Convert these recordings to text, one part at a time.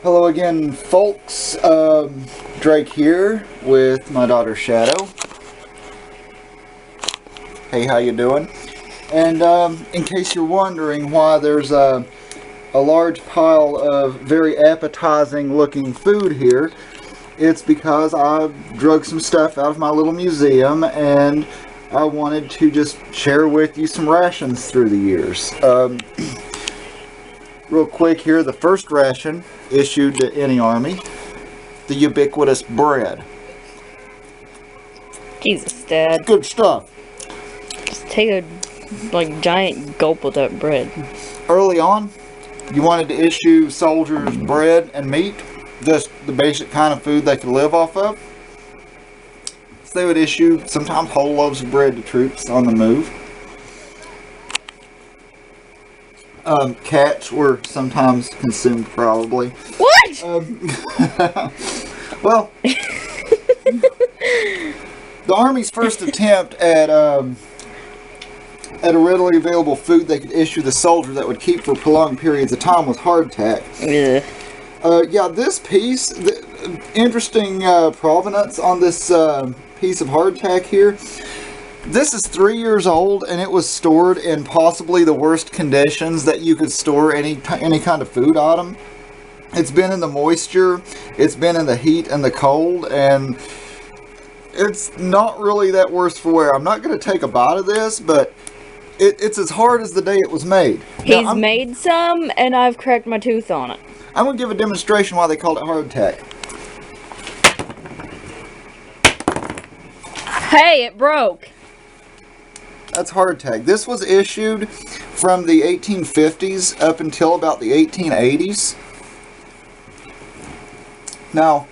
Hello again, folks. Drake here with my daughter Shadow. Hey, how you doing? And in case you're wondering why there's a large pile of very appetizing looking food here, it's because I drug some stuff out of my little museum and I wanted to just share with you some rations through the years. Real quick here, the first ration issued to any army, the ubiquitous bread. Jesus, Dad. Good stuff. Just take a giant gulp of that bread. Early on, you wanted to issue soldiers bread and meat, just the basic kind of food they could live off of. So they would issue sometimes whole loaves of bread to troops on the move. Cats were sometimes consumed, probably. What? Well, the Army's first attempt at a readily available food they could issue the soldier that would keep for prolonged periods of time was hardtack. Yeah. Yeah, this piece, interesting provenance on this piece of hardtack here. This is 3 years old, and it was stored in possibly the worst conditions that you could store any kind of food item. It's been in the moisture, it's been in the heat and the cold, and it's not really that worse for wear. I'm not going to take a bite of this, but it's as hard as the day it was made. He's made some, and I've cracked my tooth on it. I'm going to give a demonstration why they called it hardtack. Hey, it broke. That's hardtack. This was issued from the 1850s up until about the 1880s. Now,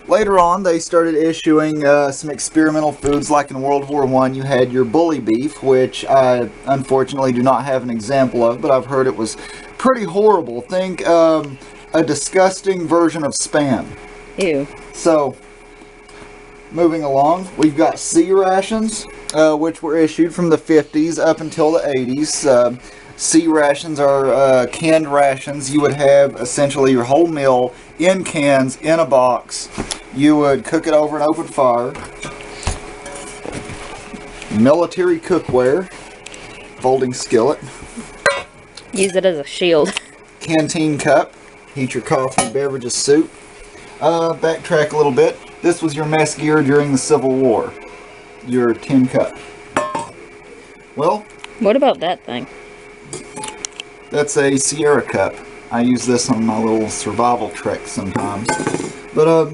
later on, they started issuing some experimental foods, like in World War I, you had your bully beef, which I unfortunately do not have an example of, but I've heard it was pretty horrible. Think a disgusting version of Spam. Ew. So, moving along, we've got C rations, which were issued from the 50s up until the 80s. C rations are canned rations. You would have essentially your whole meal in cans, in a box. You would cook it over an open fire. Military cookware, folding skillet. Use it as a shield. Canteen cup, heat your coffee, beverages, soup. Backtrack a little bit. This was your mess gear during the Civil War. Your tin cup. Well, What about that thing? that's a Sierra cup. I use this on my little survival trek sometimes. But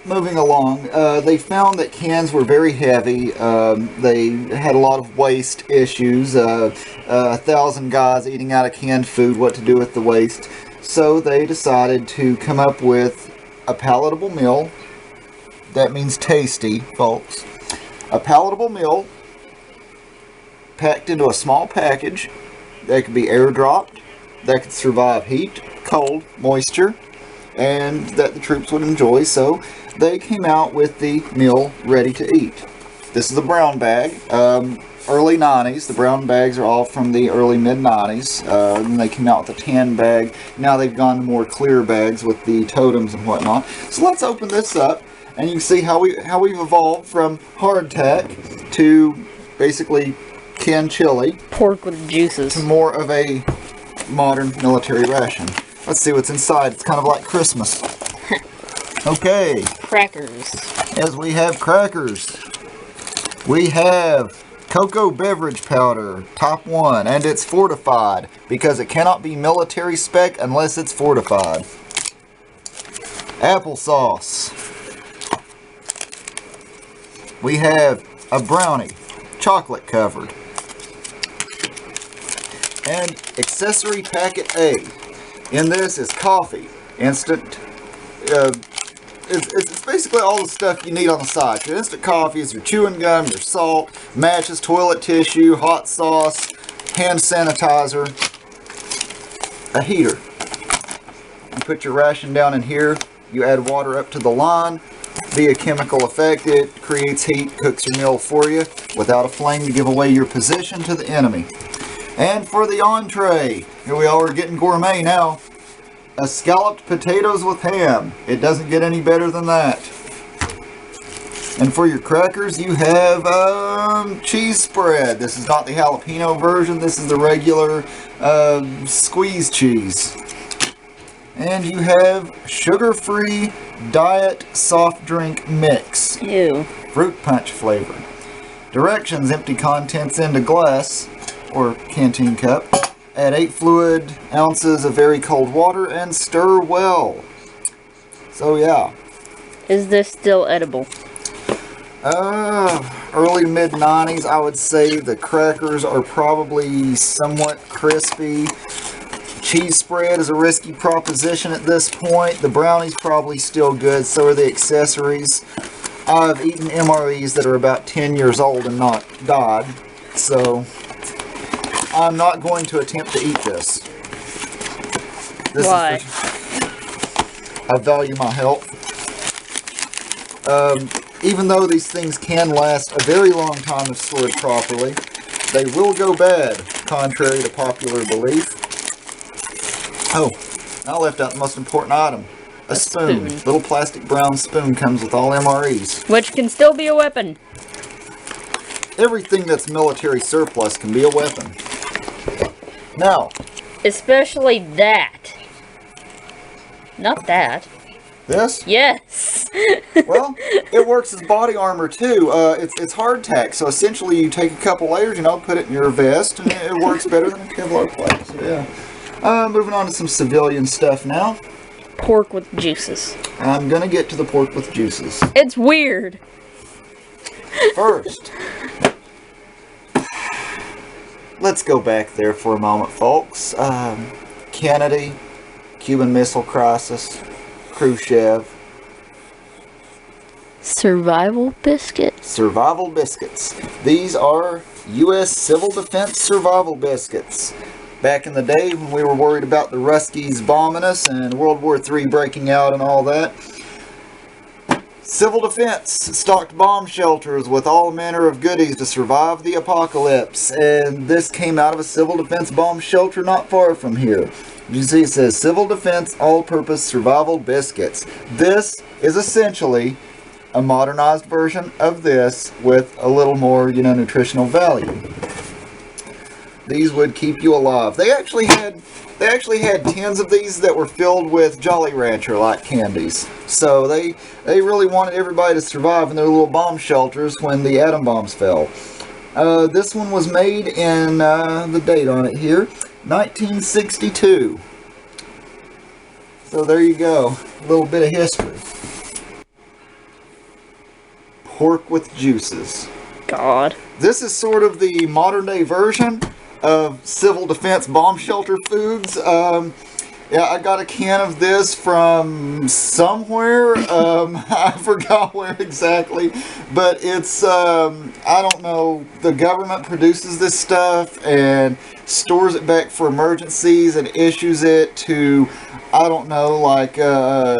moving along, they found that cans were very heavy. They had a lot of waste issues. 1,000 guys eating out of canned food, what to do with the waste. So they decided to come up with a palatable meal. That means tasty, folks. A palatable meal packed into a small package that could be airdropped, that could survive heat, cold, moisture, and that the troops would enjoy. So they came out with the meal ready to eat. This is a brown bag. Early 90s. The brown bags are all from the early mid-90s. Then they came out with a tan bag. Now they've gone to more clear bags with the totems and whatnot. So let's open this up, and you can see how we've evolved from hardtack to basically canned chili. Pork with juices. To more of a modern military ration. Let's see what's inside. It's kind of like Christmas. Okay. Crackers. As we have crackers, we have cocoa beverage powder, top one, and it's fortified because it cannot be military spec unless it's fortified. Applesauce. We have a brownie, chocolate covered. And accessory packet A. In this is coffee, instant. It's basically all the stuff you need on the side. Your instant coffee is your chewing gum, your salt, matches, toilet tissue, hot sauce, hand sanitizer, a heater. You put your ration down in here. You add water up to the line. Via chemical effect, it creates heat, cooks your meal for you without a flame to give away your position to the enemy. And for the entree, here we are, we're getting gourmet now. a scalloped potatoes with ham. It doesn't get any better than that. And for your crackers, you have cheese spread. This is not the jalapeno version. This is the regular squeeze cheese. And you have sugar-free diet soft drink mix. Ew. Fruit punch flavor. Directions: empty contents into glass or canteen cup. Add 8 fluid ounces of very cold water and stir well. So yeah. Is this still edible? Early mid-90s, I would say the crackers are probably somewhat crispy. Cheese spread is a risky proposition at this point. The brownie's probably still good, so are the accessories. I've eaten MREs that are about 10 years old and not died, so I'm not going to attempt to eat this. Why? I value my health. Even though these things can last a very long time if stored properly, they will go bad, contrary to popular belief. Oh, I left out the most important item. A spoon. Little plastic brown spoon comes with all MREs. Which can still be a weapon. Everything that's military surplus can be a weapon. Now. Especially that. Not that. This? Yes. Well, it works as body armor too. It's hardtack, so essentially you take a couple layers, put it in your vest, and it works better than a Kevlar plate. So yeah. Moving on to some civilian stuff now. Pork with juices. I'm gonna get to the pork with juices. It's weird. First, let's go back there for a moment, folks. Kennedy, Cuban Missile Crisis, Khrushchev. Survival biscuits. Survival biscuits. These are U.S. Civil Defense survival biscuits. Back in the day when we were worried about the Ruskies bombing us and World War III breaking out and all that, Civil Defense stocked bomb shelters with all manner of goodies to survive the apocalypse. And this came out of a Civil Defense bomb shelter not far from here. You see it says Civil Defense All-Purpose Survival Biscuits. This is essentially a modernized version of this with a little more, nutritional value. These would keep you alive. They actually had tins of these that were filled with Jolly Rancher like candies. So they really wanted everybody to survive in their little bomb shelters when the atom bombs fell. This one was made in the date on it here, 1962. So there you go, a little bit of history. Pork with juices. God. This is sort of the modern day version of Civil Defense bomb shelter foods. Yeah, I got a can of this from somewhere. I forgot where exactly, but it's, I don't know, the government produces this stuff and stores it back for emergencies and issues it to, I don't know, like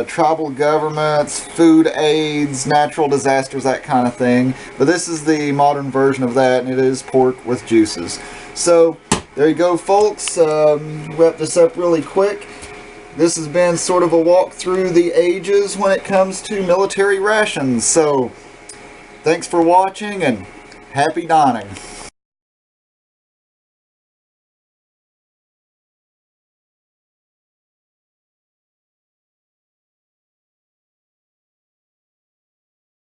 tribal governments, food aids, natural disasters, that kind of thing. But this is the modern version of that, and it is pork with juices. So, there you go, folks. Wrap this up really quick. This has been sort of a walk through the ages when it comes to military rations. So, thanks for watching and happy dining.